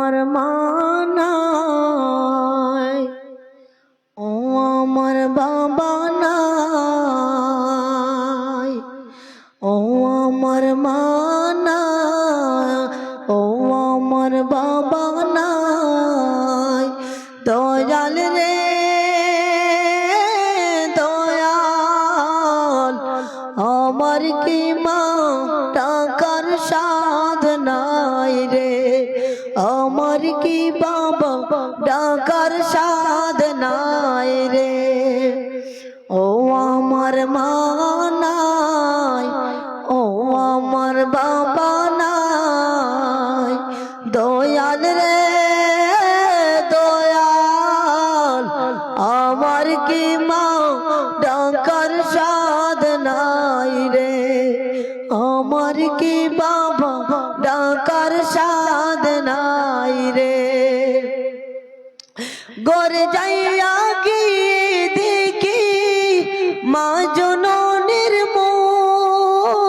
আমার মা নাই, ও আমার বাবা নাই, ও আমার মা নাই, ও আমার বাবা নাই। দয়াল রে দয়াল, আমার কি মা টাকার সাধ নাই রে, আমার কি বাবা টাকার সাধ নাই রে। ও আমার মা নাই, ও আমার বাবা নাই। দয়াল রে দয়াল, আমার কি মা টাকার সাধ নাই রে, আমার কি বাবা টাকার সাধ নাই রে। গরে যাইয়া কি দেখি মা জননীর মুখ,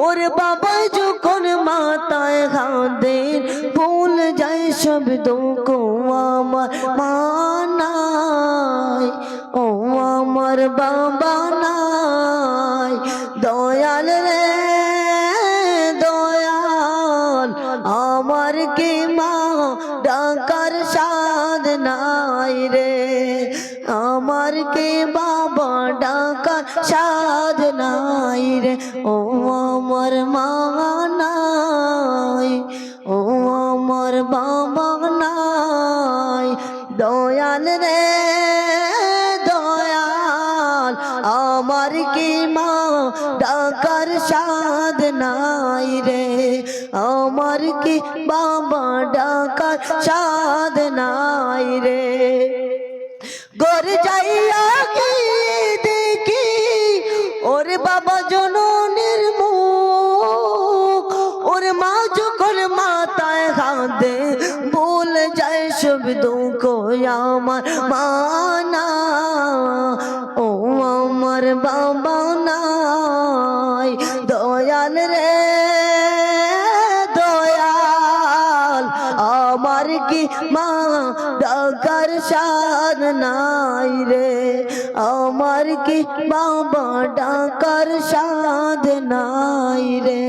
ওর বাবা যখন মাথায় কাঁদে ভুল যায় সব দুঃখ। আমার মা নাই, ও আমার বাবা নাই। দয়াল রে দয়াল, আমার কি মা ডাকার সাধ নাই রে, আমার কি বাবা ডাকার সাধ নাই রে। ও আমার মা নাই, ও আমার বাবা নাই। দয়াল রে দয়াল, আমার কি মা ডাকার সাধ নাই রে, আমার কি বাবা ডাকার সাধ নাই রে। গর যাইয়া কি দেখি ওর বাবা জননীর মুখ, ওর মা যখন মাথায় কাঁদে ভুল যায় সব দুঃখ। আমার মা নাই, ও আমার বাবা নাই। দয়াল রে দয়াল, আমার কি মা ডাকার সাধ নাই রে, আমার কি বাবা ডাকার সাধ নাই রে।